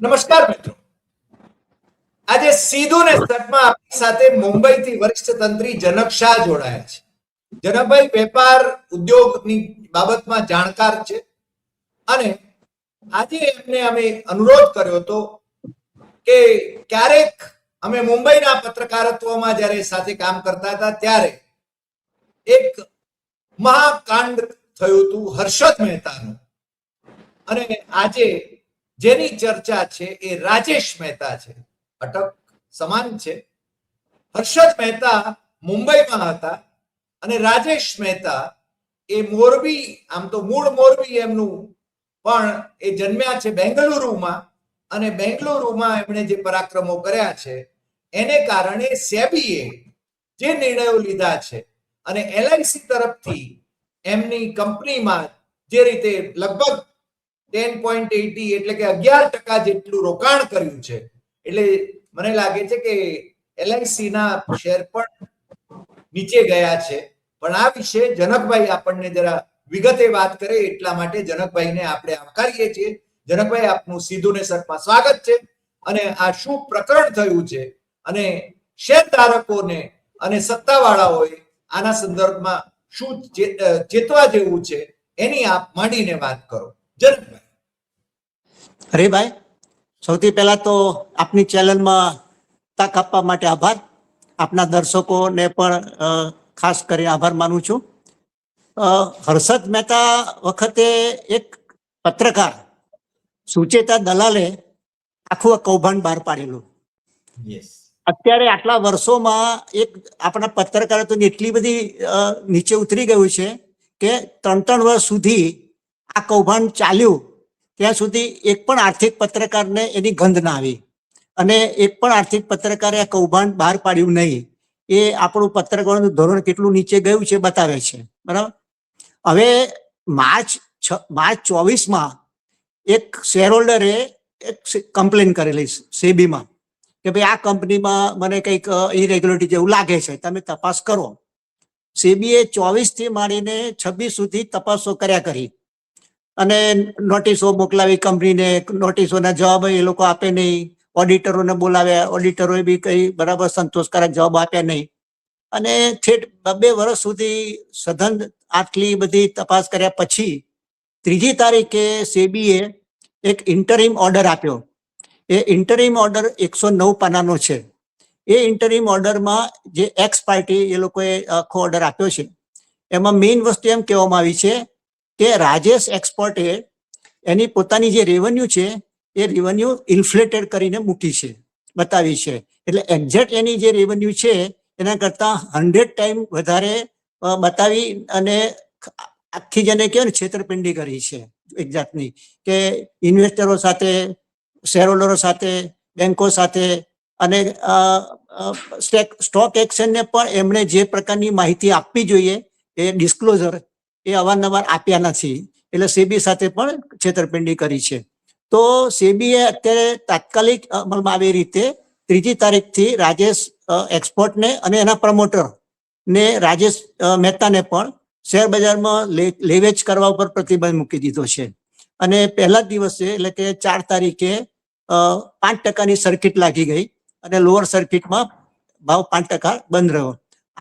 નમસ્કાર મિત્રો, આજે સીધું ને સટમાં આપણી સાથે મુંબઈથી વરિષ્ઠ તંત્રી જનક શાહ જોડાયા છે. જનકભાઈ વેપાર ઉદ્યોગની બાબતમાં જાણકાર છે અને આજે એમને અમે અનુરોધ કર્યો હતો કે ક્યારેક અમે મુંબઈના પત્રકારત્વમાં જ્યારે સાથે કામ કરતા હતા ત્યારે એક મહાકાંડ થયું હતું હર્ષદ મહેતાનું, અને આજે જેની ચર્ચા છે એ રાજેશ મહેતા છે. અટક સમાન છે. હર્ષદ મહેતા મુંબઈમાં હતા અને રાજેશ મહેતા એ મોરબી, આમ તો મૂળ મોરબી એમનું, પણ એ જન્મ્યા છે બેંગલુરુમાં, અને બેંગલુરુમાં એમણે જે પરાક્રમો કર્યા છે એને કારણે સેબીએ જે નિર્ણયો લીધા છે અને એલઆઈસી તરફથી એમની કંપનીમાં જે રીતે લગભગ 10.80 એટલે કે 11% જેટલું રોકાણ કર્યું છે, એટલે મને લાગે છે કે એલઆઈસી ના શેર પણ નીચે ગયા છે. પણ આ વિશે જનકભાઈ આપણને જરા વિગતે વાત કરે એટલા માટે જનકભાઈને આપણે આવકારીએ છીએ. જનકભાઈ, આપનું સીધું ને સટમાં સ્વાગત છે. અને આ શું પ્રકરણ થયું છે અને શેરધારકોને અને સત્તાવાળાઓએ આના સંદર્ભમાં શું ચેતવા જેવું છે એની આપ માંડીને વાત કરો. જનકભાઈ. હરિભાઈ, સૌથી પહેલા તો આપની ચેનલમાં તક આપવા માટે આભાર. આપના દર્શકોને પણ ખાસ કરીને આભાર માનું છું. હર્ષદ મહેતા વખતે એક પત્રકાર સુચેતા દલાલે આખું કૌભાંડ બહાર પાડેલું. અત્યારે આટલા વર્ષોમાં એક આપણા પત્રકારત્વની એટલી બધી નીચે ઉતરી ગયું છે કે 3 વર્ષ સુધી આ કૌભાંડ ચાલ્યું ત્યાં સુધી એક પણ આર્થિક પત્રકારને એની ગંધ ના આવી અને એક પણ આર્થિક પત્રકારે આ કૌભાંડ બહાર પાડ્યું નહીં. એ આપણું પત્રકારનું ધોરણ કેટલું નીચે ગયું છે બતાવે છે. બરાબર. હવે માર્ચ 24માં એક શેર હોલ્ડરે એક કમ્પ્લેન કરેલી સેબીમાં કે ભાઈ આ કંપનીમાં મને કંઈક ઇરેગ્યુલરિટી જેવું લાગે છે, તમે તપાસ કરો. સેબીએ 24 થી માંડીને 26 સુધી તપાસો કર્યા કરી અને નોટિસો મોકલાવી કંપનીને. નોટિસોના જવાબ એ લોકો આપે નહીં. ઓડિટરોને બોલાવ્યા, ઓડિટરોએ બી કઈ બરાબર સંતોષકારક જવાબ આપ્યા નહીં. અને છેક 2 વર્ષ સુધી સઘન આટલી બધી તપાસ કર્યા પછી 3જી તારીખે સેબીએ એક ઇન્ટરિમ ઓર્ડર આપ્યો. એ ઇન્ટરિમ ઓર્ડર 109 પાનાનો છે. એ ઇન્ટરિમ ઓર્ડરમાં જે એક્સ પાર્ટી એ લોકોએ આખો ઓર્ડર આપ્યો છે એમાં મેઇન વસ્તુ એમ કહેવામાં આવી છે કે રાજેશ એક્સપોર્ટે એની પોતાની જે રેવન્યુ છે એ રેવન્યુ ઇન્ફ્લેટેડ કરીને મૂકી છે, બતાવી છે. એટલે એક્ઝેક્ટ એની જે રેવન્યુ છે એના કરતાં 100 ટાઈમ વધારે બતાવી અને આખી જેને કહેવાય ને છેતરપિંડી કરી છે એક જાતની, કે ઇન્વેસ્ટરો સાથે, શેર હોલ્ડરો સાથે, બેંકો સાથે અને સ્ટોક એક્સચેન્જને પણ એમણે જે પ્રકારની માહિતી આપવી જોઈએ એ ડિસ્ક્લોઝર એ અવારનવાર આપ્યા નથી. એટલે સેબી સાથે પણ છેતરપિંડી કરી છે. તો સેબીએ અત્યારે તાત્કાલિક અમલમાં આવી રીતે 3જી તારીખથી રાજેશ એક્સપોર્ટને અને એના પ્રમોટર ને રાજેશ મહેતાને પણ શેર બજારમાં લેવેચ કરવા ઉપર પ્રતિબંધ મૂકી દીધો છે. અને પહેલા દિવસે એટલે કે 4 તારીખે 5% સર્કિટ લાગી ગઈ અને લોઅર સર્કિટમાં ભાવ 5% બંધ રહ્યો.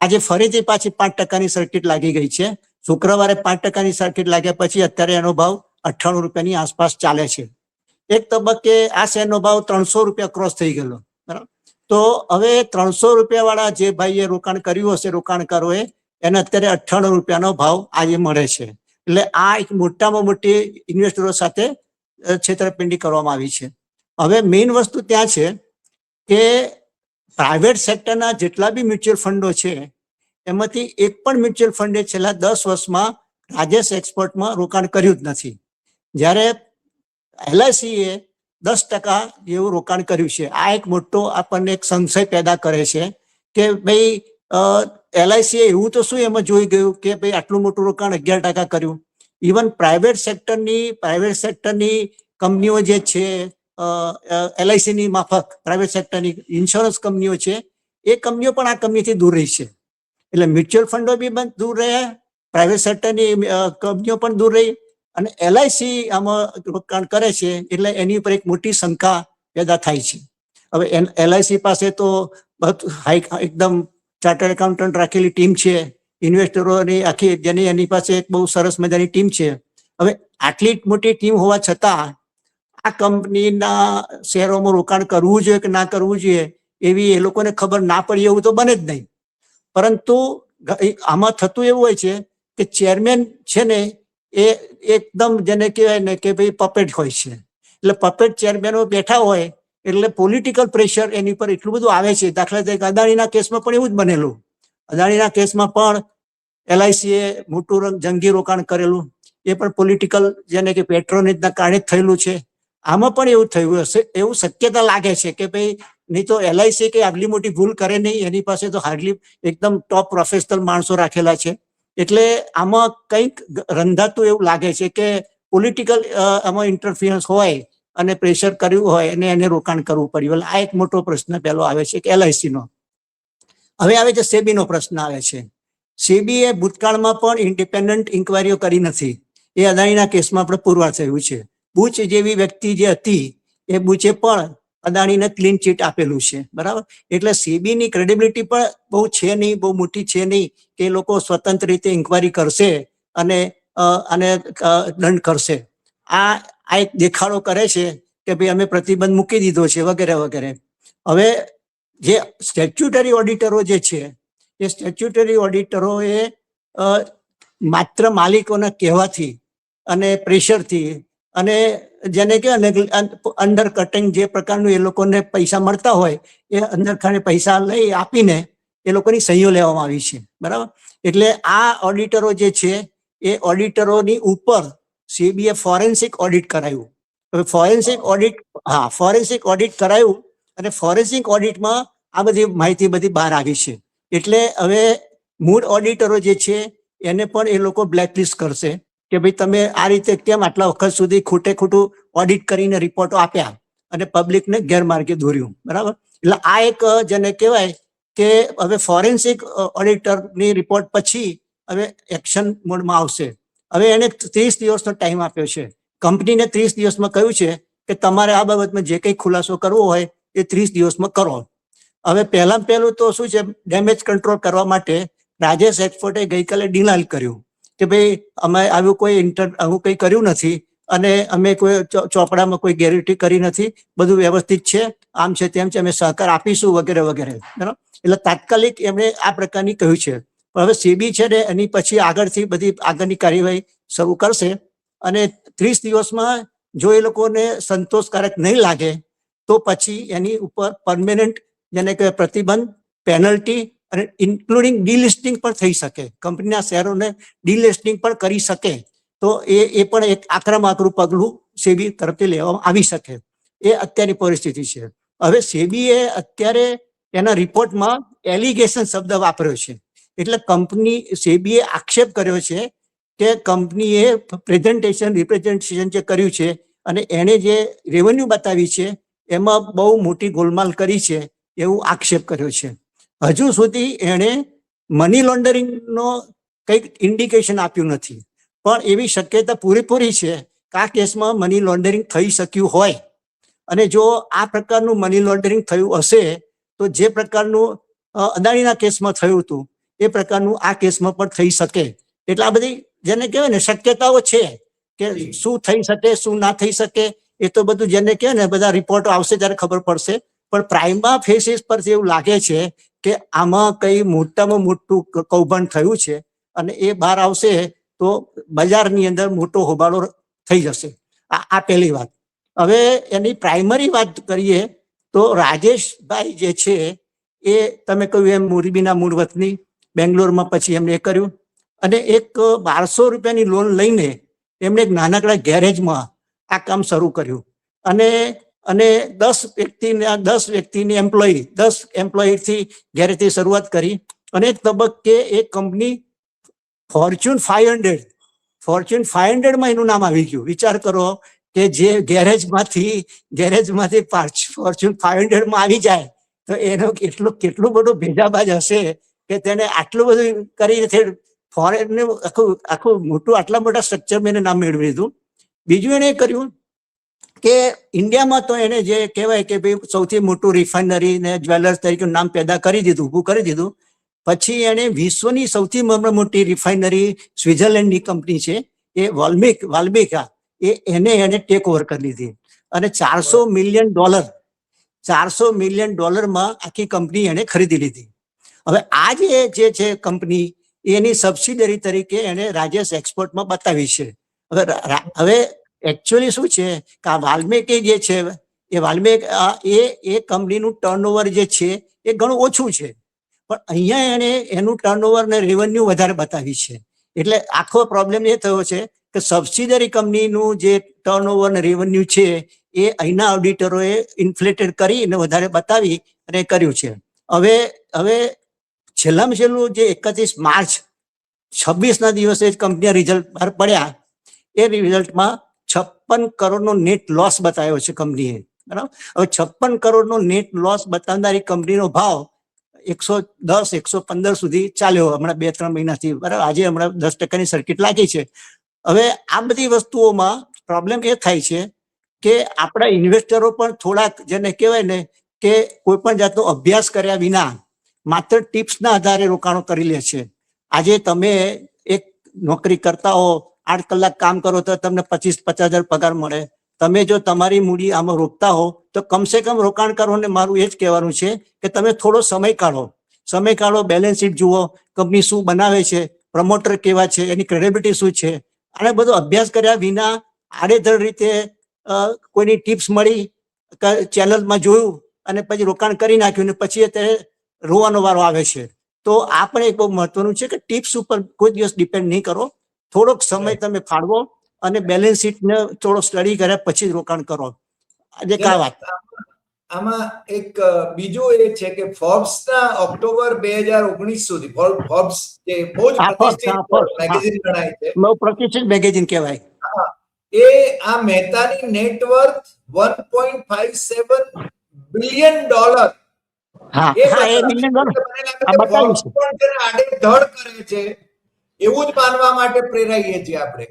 આજે ફરીથી પાછી 5% સર્કિટ લાગી ગઈ છે. શુક્રવારે 5% સર્કિટ લાગ્યા પછી અત્યારે એનો ભાવ 98 રૂપિયાની આસપાસ ચાલે છે. એક તબક્કે આ શેરનો ભાવ 300 રૂપિયા ક્રોસ થઈ ગયેલો. બરાબર. તો હવે 300 રૂપિયા વાળા જે ભાઈએ રોકાણ કર્યું હશે, રોકાણકારોએ, એને અત્યારે 98 રૂપિયાનો ભાવ આજે મળે છે. એટલે આ એક મોટામાં મોટી ઇન્વેસ્ટરો સાથે છેતરપિંડી કરવામાં આવી છે. હવે મેઇન વસ્તુ ત્યાં છે કે પ્રાઇવેટ સેક્ટરના જેટલા બી મ્યુચ્યુઅલ ફંડો છે એમાંથી એક પણ મ્યુચ્યુઅલ ફંડે છેલ્લા 10 વર્ષમાં રાજેશ એક્સપોર્ટમાં રોકાણ કર્યું જ નથી. જ્યારે એલઆઈસીએ 10% જેવું રોકાણ કર્યું છે. આ એક મોટો આપણને એક સંશય પેદા કરે છે કે ભાઈ એલઆઈસીએ એવું તો શું એમાં જોઈ ગયું કે ભાઈ આટલું મોટું રોકાણ 11% કર્યું. ઇવન પ્રાઇવેટ સેક્ટરની કંપનીઓ જે છે, એલઆઈસીની માફક પ્રાઇવેટ સેક્ટરની ઇન્સ્યોરન્સ કંપનીઓ છે, એ કંપનીઓ પણ આ કંપનીથી દૂર રહી છે. એટલે મ્યુચ્યુઅલ ફંડો બી દૂર રહ્યા, પ્રાઇવેટ સેક્ટરની કંપનીઓ પણ દૂર રહી અને એલઆઈસી આમાં રોકાણ કરે છે. એટલે એની ઉપર એક મોટી શંકા પેદા થાય છે. હવે LIC પાસે તો એકદમ ચાર્ટર્ડ એકાઉન્ટન્ટ રાખેલી ટીમ છે, ઇન્વેસ્ટરોની આખી જેની એની પાસે એક બહુ સરસ મજાની ટીમ છે. હવે આટલી મોટી ટીમ હોવા છતાં આ કંપનીના શેરોમાં રોકાણ કરવું જોઈએ કે ના કરવું જોઈએ એવી એ લોકોને ખબર ના પડી એવું તો બને જ નહીં. પરંતુ આમાં થતું એવું હોય છે કે ચેરમેન છે ને એ એકદમ જેને કહેવાય ને કે ભાઈ પપેટ હોય છે. એટલે પપેટ ચેરમેનો બેઠા હોય એટલે પોલિટિકલ પ્રેશર એની પર એટલું બધું આવે છે. દાખલા તરીકે અદાણીના કેસમાં પણ એવું જ બનેલું. અદાણીના કેસમાં પણ LIC એ મોટું જંગી રોકાણ કરેલું, એ પણ પોલિટિકલ જેને કે પેટ્રોનેજના કારણે જ થયેલું છે. આમાં પણ એવું થયું હશે એવું શક્યતા લાગે છે કે ભાઈ નહીં તો LIC કે આટલી મોટી ભૂલ કરે નહીં, એની પાસે તો હાર્ડલી એકદમ ટોપ પ્રોફેશનલ માણસો રાખેલા છે. એટલે આમાં કંઈક રંધાતું એવું લાગે છે કે પોલિટિકલ આમાં ઇન્ટરફિયરન્સ હોય અને પ્રેશર કર્યું હોય અને એને રોકાણ કરવું પડ્યું. આ એક મોટો પ્રશ્ન પહેલો આવે છે કે LIC નો. હવે આવે છે SEBI નો પ્રશ્ન આવે છે. SEBI એ ભૂતકાળમાં પણ ઇન્ડિપેન્ડન્ટ ઇન્કવાયરીઓ કરી નથી. એ અદાણીના કેસમાં આપણે પુરવાર થયું છે. બુચ જેવી વ્યક્તિ જે હતી એ બુચે પણ અદાણીને ક્લીન ચીટ આપેલું છે, બરાબર. એટલે SEBI ની ક્રેડિબિલિટી પણ બહુ છે નહીં, બહુ મોટી છે નહીં કે એ લોકો સ્વતંત્ર રીતે ઇન્કવાયરી કરશે અને દંડ કરશે. આ એક દેખાડો કરે છે કે ભાઈ અમે પ્રતિબંધ મૂકી દીધો છે વગેરે વગેરે. હવે જે સ્ટેચ્યુટરી ઓડિટરો જે છે એ સ્ટેચ્યુટરી ઓડિટરો એ માત્ર માલિકોના કહેવાથી અને પ્રેશરથી અને જેને કહેવાય ને અંડર કટિંગ જે પ્રકારનું એ લોકોને પૈસા મળતા હોય એ અંદર ખાને પૈસા લઈ આપીને એ લોકોની સહીઓ લેવામાં આવી છે, બરાબર. એટલે આ ઓડિટરો જે છે એ ઓડિટરોની ઉપર SEBI એ ફોરેન્સિક ઓડિટ કરાયું. હવે ફોરેન્સિક ઓડિટ કરાયું અને ફોરેન્સિક ઓડિટમાં આ બધી માહિતી બધી બહાર આવી છે. એટલે હવે મૂળ ઓડિટરો જે છે એને પણ એ લોકો બ્લેકલિસ્ટ કરશે કે ભાઈ તમે આ રીતે કેમ આટલા વખત સુધી ખોટું ઓડિટ કરીને રિપોર્ટો આપ્યા અને પબ્લિકને ગેરમાર્ગે દોર્યું, બરાબર. એટલે આ એક જેને કહેવાય કે હવે ફોરેન્સિક ઓડિટરની રિપોર્ટ પછી હવે એક્શન મોડમાં આવશે. હવે એને 30 દિવસનો ટાઈમ આપ્યો છે. કંપનીને 30 દિવસમાં કહ્યું છે કે તમારે આ બાબતમાં જે કંઈ ખુલાસો કરવો હોય એ 30 દિવસમાં કરો. હવે પહેલું તો શું છે, ડેમેજ કંટ્રોલ કરવા માટે રાજેશ એક્સપોર્ટે ગઈકાલે ડિનાયલ કર્યું કે ભાઈ અમે આવું કંઈ કર્યું નથી અને અમે કોઈ ચોપડામાં કોઈ ગેરંટી કરી નથી, બધું વ્યવસ્થિત છે, આમ છે તેમ છે, અમે સહકાર આપીશું વગેરે વગેરે, બરાબર. એટલે તાત્કાલિક એમણે આ પ્રકારની કહ્યું છે. પણ હવે SEBI છે ને એની પછી આગળથી બધી આગળની કાર્યવાહી શરૂ કરશે અને 30 દિવસમાં જો એ લોકોને સંતોષકારક નહીં લાગે તો પછી એની ઉપર પરમેનન્ટ જેને કે પ્રતિબંધ, પેનલ્ટી અને ઇન્ક્લુડિંગ ડીલિસ્ટિંગ પણ થઈ શકે. કંપનીના શેરોને ડીલિસ્ટિંગ પણ કરી શકે. તો એ પણ એક આક્રમક પગલું SEBI તરફથી લેવામાં આવી શકે. એ અત્યારની પરિસ્થિતિ છે. હવે SEBI એ અત્યારે એના રિપોર્ટમાં એલિગેશન શબ્દ વાપર્યો છે. એટલે SEBI એ આક્ષેપ કર્યો છે કે કંપનીએ રિપ્રેઝન્ટેશન જે કર્યું છે અને એણે જે રેવન્યુ બતાવી છે એમાં બહુ મોટી ગોલમાલ કરી છે એવું આક્ષેપ કર્યો છે. હજુ સુધી એણે મની લોન્ડરિંગનો કંઈક ઇન્ડિકેશન આપ્યું નથી, પણ એવી શક્યતા પૂરેપૂરી છે કે આ કેસમાં મની લોન્ડરિંગ થઈ શક્યું હોય. અને જો આ પ્રકારનું મની લોન્ડરિંગ થયું હશે તો જે પ્રકારનું અદાણીના કેસમાં થયું હતું એ પ્રકારનું આ કેસમાં પણ થઈ શકે. એટલે આ બધી જેને કહેવાય ને શક્યતાઓ છે કે શું થઈ શકે શું ના થઈ શકે એ તો બધું જેને કહેવાય ને બધા રિપોર્ટો આવશે ત્યારે ખબર પડશે. પણ પ્રાઇમા ફેસિસ પર એવું લાગે છે કે આમાં કઈ મોટામાં મોટું કૌભાંડ થયું છે અને એ બહાર આવશે તો બજારની અંદર મોટો હોબાળો થઈ જશે. આ પહેલી વાત. હવે એની પ્રાઇમરી વાત કરીએ તો રાજેશભાઈ જે છે એ તમે કહ્યું એમ મોરબીના મૂળ વતની, બેંગ્લોરમાં પછી એમને એ કર્યું અને એક 1200 રૂપિયાની લોન લઈને એમને એક નાનકડા ગેરેજમાં આ કામ શરૂ કર્યું અને 10 વ્યક્તિની 10 એમ્પ્લોયીથી ગેરેજથી શરૂઆત કરી અને એક તબક્કે એક કંપની ફોર્ચ્યુન 500માં એનું નામ આવી ગયું. વિચાર કરો કે જે ગેરેજમાંથી ફોર્ચ્યુન 500માં આવી જાય તો એનો કેટલું બધું ભેજાબાજ હશે કે તેને આટલું બધું કરી ફોરેન આખું મોટું આટલા મોટા સ્ટ્રક્ચર મેં નામ મેળવી દીધું. બીજું એને કર્યું કે ઇન્ડિયામાં તો એને જે કહેવાય કે ભાઈ સૌથી મોટું રિફાઇનરી ને જ્વેલર્સ તરીકે નામ પેદા કરી દીધું, ઊભું કરી દીધું. પછી એને વિશ્વની સૌથી મોટી રિફાઇનરી સ્વિટ્ઝરલેન્ડની કંપની છે એ વાલ્મિકા એને ટેક ઓવર કરી લીધી અને $400 મિલિયન માં આખી કંપની એને ખરીદી લીધી. હવે આ જે છે કંપની એની સબસિડરી તરીકે એને રાજેશ એક્સપોર્ટમાં બતાવી છે. હવે એકચ્યુઅલી શું છે કે આ વાલ્મિકી જે છે એ કંપનીનું ટર્નઓવર જે છે એ ઘણું ઓછું છે, પણ અહીંયા એને એનું ટર્નઓવર ને રેવન્યુ વધારે બતાવી છે. એટલે આખો પ્રોબ્લેમ એ થયો છે કે સબસિડરી કંપનીનું જે ટર્નઓવર ને રેવન્યુ છે એ અહીંના ઓડિટરોએ ઇન્ફ્લેટેડ કરી અને વધારે બતાવી અને કર્યું છે. હવે છેલ્લામાં છેલ્લું જે 31 માર્ચ 26 ના દિવસે કંપનીના રિઝલ્ટ બહાર પડ્યા. એ રિઝલ્ટમાં 56 કરોડનો નેટ લોસ બતાવ્યો છે કંપનીએ. બરાબર. હવે 56 કરોડનો નેટ લોસ બતાવનારી કંપનીનો ભાવ 110-115 સુધી ચાલ્યો હમણાં 2-3 મહિનાથી. બરાબર. આજે હમણાં 10% સર્કિટ લાગી છે. હવે આ બધી વસ્તુઓમાં પ્રોબ્લેમ એ થાય છે કે આપણા ઇન્વેસ્ટરો પણ થોડાક જેને કહેવાય ને કે કોઈ પણ જાતનો અભ્યાસ કર્યા વિના માત્ર ટિપ્સના આધારે રોકાણો કરી લે છે. આજે તમે એક નોકરી કરતા હો, 8 કલાક કામ કરો તો તમને 25-50 હજાર પગાર મળે. તમે જો તમારી મૂડી આમાં રોકતા હો તો કમસે કમ રોકાણકારોને મારું એ જ કહેવાનું છે કે તમે થોડો સમય કાઢો, બેલેન્સ શીટ જુઓ, કંપની શું બનાવે છે, પ્રમોટર કેવા છે, એની ક્રેડિબિલિટી શું છે. અને બધો અભ્યાસ કર્યા વિના આડેધડ રીતે કોઈની ટિપ્સ મળી, ચેનલમાં જોયું અને પછી રોકાણ કરી નાખ્યું ને પછી અત્યારે રોવાનો વારો આવે છે. તો આ પણ એક બહુ મહત્વનું છે કે ટિપ્સ ઉપર કોઈ દિવસ ડિપેન્ડ નહીં કરો. થોડોક સમય તમે ફાળવો અને બેલેન્સ શીટ ને થોડો સ્ટડી કર્યા પછી રોકાણ કરો. આજે કા વાત. આમાં એક બીજું એ છે કે ફોર્બ્સના ઓક્ટોબર 2019 સુધી, ફોર્બ્સ જે બહુ જ પ્રતિષ્ઠિત મેગેઝિન ગણાય છે, બહુ પ્રતિષ્ઠિત મેગેઝિન કહેવાય, એ આ મહેતાની નેટવર્થ $1.57 બિલિયન આડેધડ કરે છે એવું જ માનવા માટે પ્રેરાઈએ છીએ આપણે.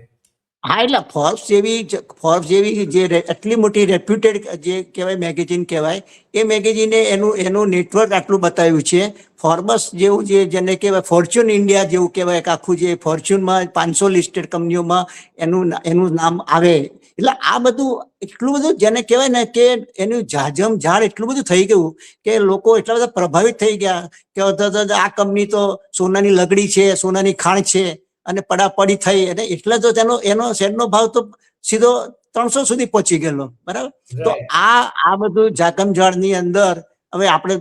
હા, એટલે ફોર્બ્સ જેવી જે આટલી મોટી રેપ્યુટેડ જે કહેવાય મેગેઝિન કહેવાય, એ મેગેઝિને એનું નેટવર્ક આટલું બતાવ્યું છે. ફોર્બસ જેવું જેને કહેવાય ફોર્ચ્યુન ઇન્ડિયા જેવું કહેવાય કે આખું જે ફોર્ચ્યુનમાં 500 લિસ્ટેડ કંપનીઓમાં એનું નામ આવે. એટલે આ બધું એટલું બધું જેને કહેવાય ને કે એનું ઝાડ એટલું બધું થઈ ગયું કે લોકો એટલા બધા પ્રભાવિત થઈ ગયા કે આ કંપની તો સોનાની લગડી છે, સોનાની ખાણ છે અને પડાપડી થઈ અને એટલે તો એનો શેરનો ભાવ તો સીધો 300 સુધી પહોંચી ગયેલો. બરાબર. તો આ બધું જાકમજાળની અંદર હવે આપણે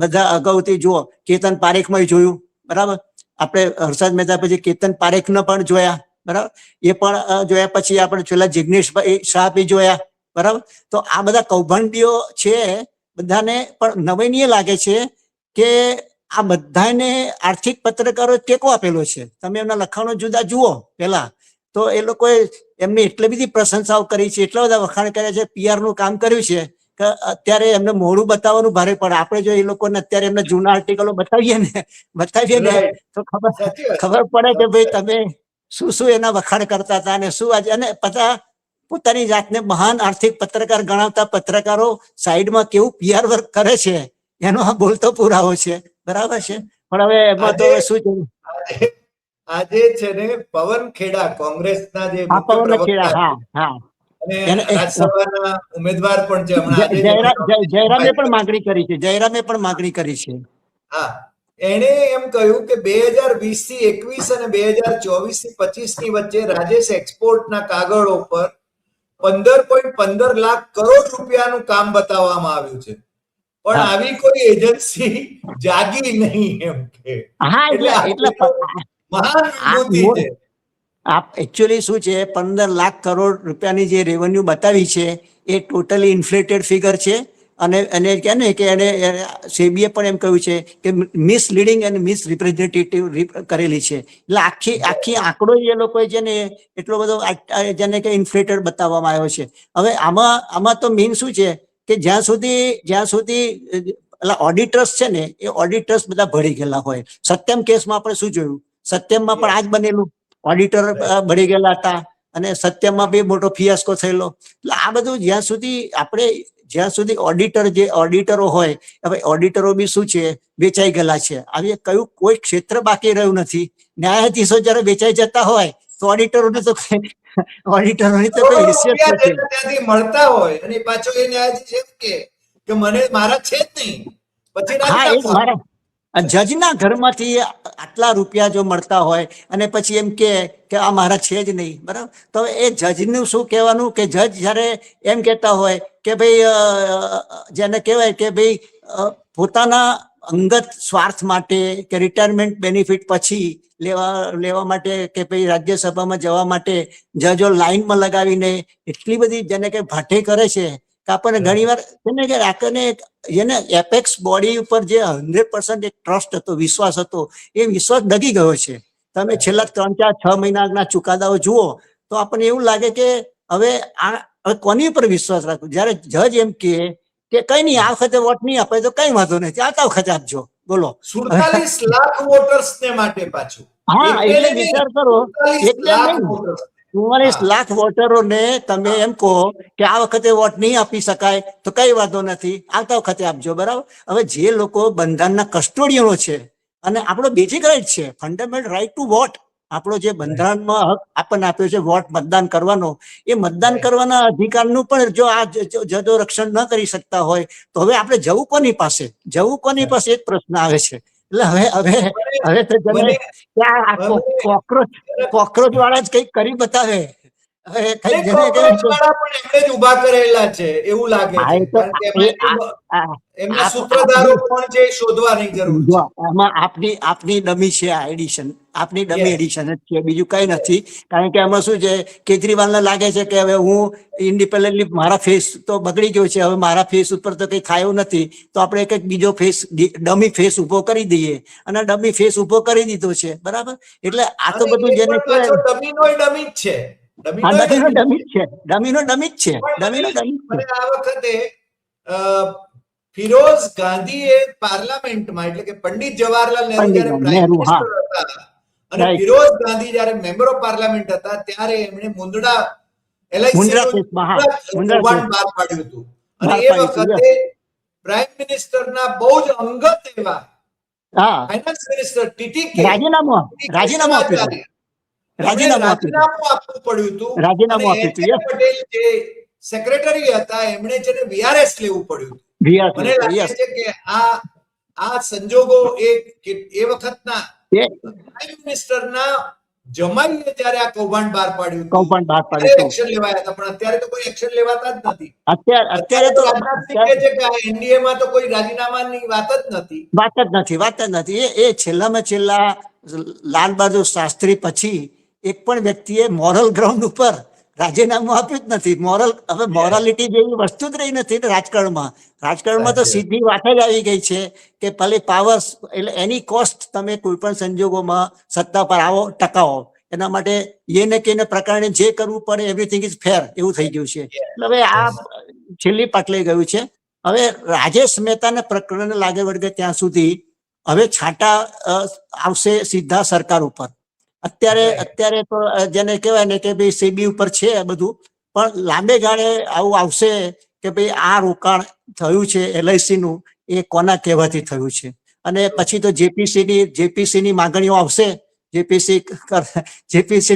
બધા અગાઉથી જુઓ, કેતન પારેખમાં જોયું. બરાબર. આપણે હર્ષદ મહેતા પછી કેતન પારેખને પણ જોયા. બરાબર. એ પણ જોયા પછી આપણે છેલ્લા જિગ્નેશભાઈ શાહ બી જોયા. બરાબર. તો આ બધા કૌભાંડીઓ છે, બધાને પણ નવાઈ લાગે છે કે આ બધાને આર્થિક પત્રકારો ટેકો આપેલો છે. તમે એમના લખાણો જુદા જુઓ પેલા તો એ લોકોએ એમની એટલી બધી પ્રશંસાઓ કરી છે, એટલા બધા વખાણ કર્યા છે, PR નું કામ કર્યું છે કે અત્યારે એમને મોઢું બતાવવાનું ભારે પડે. આપણે જો એ લોકોને અત્યારે એમના જૂના આર્ટિકલો બતાવીએ ને તો ખબર પડે કે ભાઈ તમે શું એના વખાણ કરતા હતા અને શું આજે. અને બધા પોતાની જાતને મહાન આર્થિક પત્રકાર ગણાવતા પત્રકારો સાઈડમાં કેવું PR વર્ક કરે છે એનો આ બોલતો પુરાવો છે. બરાબર છે. પણ હવે એમાં તો શું છે, આજે છે ને પવન ખેડા કોંગ્રેસના જે મુખ્ય પવન ખેડા, પ્રવક્તા અને રાજ્યસભાના ઉમેદવાર પણ છે, હમણાં જયરામે પણ માંગણી કરી છે. હા, એણે એમ કહ્યું કે 2020 થી 21 અને 2024 થી 25 ની વચ્ચે રાજેશ એક્સપોર્ટના કાગળો પર 15.15 લાખ કરોડ રૂપિયાનું કામ બતાવવામાં આવ્યું છે, પણ આવી કોઈ એજન્સી જાગી નહીં એમ કે. એકચ્યુઅલી શું છે, 15 લાખ કરોડ રૂપિયાની જે રેવન્યુ બતાવી છે એ ટોટલી ઇન્ફ્લેટેડ ફિગર છે. અને કે ને કે એને સેબીએ પણ એમ કહ્યું છે કે મિસલીડિંગ અને મિસરિપ્રેઝેન્ટેટિવ કરેલી છે. એટલે આખી આંકડો એ લોકોએ છે ને એટલો બધો જેને કે ઇન્ફ્લેટેડ બતાવવામાં આવ્યો છે. હવે આમાં તો મેઇન શું છે કે જ્યાં સુધી ઓડિટર્સ છે ને એ ઓડિટર્સ બધા ભળી ગયેલા હોય. સત્યમ કેસમાં આપણે શું જોયું, સત્યમમાં પણ આ જ બનેલું. ઓડિટર ભળી ગયેલા હતા અને સત્યમાં બી મોટો ફિયાસ્કો થયેલો. એટલે આ બધું જ્યાં સુધી ઓડિટરો હોય, હવે ઓડિટરો બી શું છે, વેચાઈ ગયેલા છે. આવી કોઈ ક્ષેત્ર બાકી રહ્યું નથી. ન્યાયાધીશો જયારે વેચાઈ જતા હોય તો ઓડિટરોને તો ઓડિટરોની તો કોઈ હેસિયત રૂપિયા નથી. જેને ત્યાંથી મળતા હોય અને પાછો એ ન્યાયાધીશ એમ કે મને મારા છે જ નહીં, પછી હા, એ રાજીનામું આપે. મારા જજના ઘરમાંથી આટલા રૂપિયા જો મળતા હોય અને પછી એમ કે આ મારા છે જ નહીં, બરાબર, તો એ જજનું શું કહેવાનું કે જજ જ્યારે એમ કહેતા હોય કે ભાઈ જેને કહેવાય કે ભાઈ પોતાના અંગત સ્વાર્થ માટે કે રિટાયરમેન્ટ બેનિફિટ પછી લેવા માટે કે ભાઈ રાજ્યસભામાં જવા માટે જજો લાઈનમાં લગાવીને એટલી બધી જેને કે ભાઠે કરે છે કે આપણને ઘણી વાર એને એપેક્સ બોડી ઉપર જે 100% એક ટ્રસ્ટ હતો, વિશ્વાસ હતો, એ વિશ્વાસ ડગી ગયો છે. તમે છેલ્લા 3-4-6 મહિનાના ચુકાદાઓ જુઓ તો આપણને એવું લાગે કે હવે કોની ઉપર વિશ્વાસ રાખવો. જયારે જજ એમ કે કઈ નહીં, આ વખતે વોટ નહીં આપે તો કઈ વાંધો નથી, આવતા વખતે આપજો. બોલો, 47 લાખ વોટર્સ ને માટે પાછું. હા, એટલે વિચાર કરો, 47 એટલે લાખ નહીં, વોટર્સ. 44 લાખ વોટરોને તમે એમ કહો કે આ વખતે વોટ નહીં આપી શકાય તો કઈ વાંધો નથી, આવતા વખતે આપજો, બરાબર. હવે જે લોકો બંધારણના કસ્ટોડિયનો છે અને આપણો બેઝિક રાઈટ છે, ફંડામેન્ટલ રાઈટ ટુ વોટ, આપણો જે બંધારણમાં હક આપણને આપ્યો છે વોટ, મતદાન કરવાનો, એ મતદાન કરવાના અધિકારનું પણ જો આ જજો રક્ષણ ન કરી શકતા હોય તો હવે આપણે જવું કોની પાસે એ જ પ્રશ્ન આવે છે. એટલે હવે તો જને કોકરોચ વાળા જ કઈક કરી બતાવે. હવે કઈક જેને કોકરોચવાળા પણ એમણે જ ઊભા કરેલા છે એવું લાગે છે, કારણ કે એમના સૂત્રધારો કોણ છે એ શોધવાની જરૂર છે. આમાં આપની ડમી છે, આ એડિશન આપની ડમી એડિશન જ છે, બીજું કઈ નથી. કારણ કે આમાં શું છે, કેજરીવાલને લાગે છે કે હવે હું ઇન્ડિપેન્ડન્ટલી, મારા ફેસ તો બગડી ગયો છે, હવે મારા ફેસ ઉપર તો કઈ થાય નથી, તો આપણે કઈક બીજો ફેસ, ડમી ફેસ ઉભો કરી દઈએ, અને ડમી ફેસ ઉભો કરી દીધો છે, બરાબર. એટલે આ તો બધું જેને ડમીનો ડમી જ છે. ડમીનો ડમી જ છે. મને આ વખતે ફિરોઝ ગાંધીએ પાર્લામેન્ટમાં, એટલે કે પંડિત જવાહરલાલ નહેરુ જ્યારે પ્રાઇમ મિનિસ્ટર હતા અને ફિરોઝ ગાંધી જ્યારે મેમ્બર ઓફ પાર્લામેન્ટ હતા ત્યારે એમણે મુંદડા LIC કૌભાંડ બહાર પાડ્યું હતું. અને એ વખતે પ્રાઇમ મિનિસ્ટરના બહુ જ અંગત એવા ફાઇનાન્સ મિનિસ્ટર TTK રાજીનામું આપવું પડ્યું હતું. પટેલ જે સેક્રેટરી હતા એમણે છે ને VRS લેવું પડ્યું હતું. મને લાગે છે કે આ સંજોગો એ વખતના પ્રાઇમ મિનિસ્ટરના જમાઈએ જ્યારે આ કૌભાંડ બહાર પાડ્યું એક્શન લેવાયા હતા, પણ અત્યારે તો કોઈ એક્શન લેવાતા જ નથી. અત્યારે તો રાજનાથ સિંહ કહે છે કે NDA માં તો કોઈ રાજીનામાની વાત જ નથી. એ છેલ્લામાં છેલ્લા લાલ બહાદુર શાસ્ત્રી પછી એક પણ વ્યક્તિએ મોરલ ગ્રાઉન્ડ ઉપર રાજીનામું આપ્યું જ નથી. હવે મોરાલિટી જેવી વસ્તુ જ રહી નથી રાજકારણમાં તો સીધી વાત જ આવી ગઈ છે કે ભલે પાવર્સ, એટલે એની કોસ્ટ તમે કોઈ પણ સંજોગોમાં સત્તા પર આવો, ટકાવો, એના માટે એને કે પ્રકારે જે કરવું પડે એવરીથિંગ ઇઝ ફેર એવું થઈ ગયું છે. એટલે હવે આ છેલ્લી પાટલે ગયું છે. હવે રાજેશ મહેતાના પ્રકરણને લાગે વળગે ત્યાં સુધી હવે છાંટા આવશે સીધા સરકાર ઉપર. અત્યારે તો જેને કહેવાય ને કે ભાઈ સેબી ઉપર છે બધું, પણ લાંબે ગાળે આવું આવશે કે ભાઈ આ રોકાણ થયું છે LIC નું એ કોના કહેવાથી થયું છે. અને પછી તો JPC ની માંગણીઓ આવશે. JPC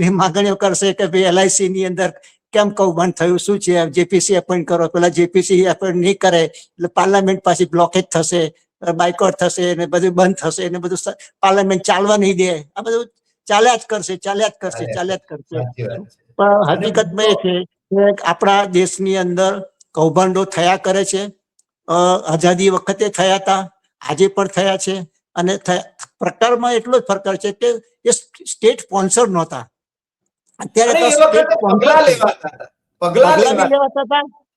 ની માંગણીઓ કરશે કે ભાઈ LIC ની અંદર કેમ કૌભાંડ થયું, શું છે, JPC એપોઇન્ટ કરો. પેલા JPC એપોઇન્ટ નહીં કરે એટલે પાર્લામેન્ટ પાછી બ્લોકેજ થશે, બાયકોટ થશે ને બધું બંધ થશે ને બધું પાર્લામેન્ટ ચાલવા નહીં દે. આ બધું ચાલ્યા જ કરશે. પણ હકીકતમાં એ છે કે આપણા દેશની અંદર કૌભાંડો થયા કરે છે. આઝાદી વખતે થયા હતા, આજે પણ થયા છે. અને પ્રકારમાં એટલો જ ફરક છે કે એ સ્ટેટ સ્પોન્સર નહોતા. અત્યારે તો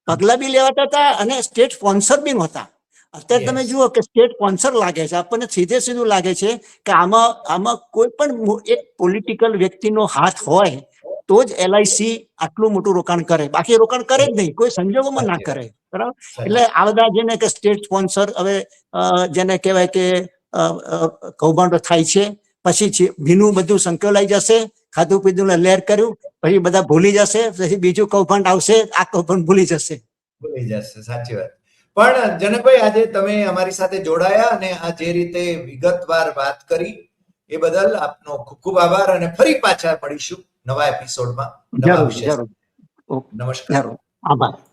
પગલા બી લેવાતા હતા અને સ્ટેટ સ્પોન્સર બી નહોતા. અત્યારે તમે જુઓ કે સ્ટેટ સ્પોન્સર લાગે છે, આપણને સીધું લાગે છે કે આમાં કોઈ પણ એક પોલિટિકલ વ્યક્તિનો હાથ હોય તો જ LIC આટલું મોટું રોકાણ કરે, બાકી રોકાણ કરે જ નહીં, કોઈ સંજોગોમાં ના કરે, બરાબર. એટલે આ બધા જેને કે સ્ટેટ સ્પોન્સર, હવે જેને કહેવાય કે કૌભાંડો થાય છે, પછી ભીનું બધું સંકેલાઈ જશે ખાધું પીધું ને લહેર કર્યું, પછી બધા ભૂલી જશે, પછી બીજું કૌભાંડ આવશે, આ કૌભાંડ ભૂલી જશે. ભૂલી જશે, સાચી વાત. પણ જનકભાઈ, આજે તમે અમારી સાથે જોડાયા અને આ જે રીતે વિગતવાર વાત કરી એ બદલ આપનો ખૂબ ખૂબ આભાર, અને ફરી પાછા મળીશું નવા એપિસોડમાં નવા જરૂર વિષય સાથે. જરૂર. ઓકે, નમસ્કાર. જરૂર. આભાર.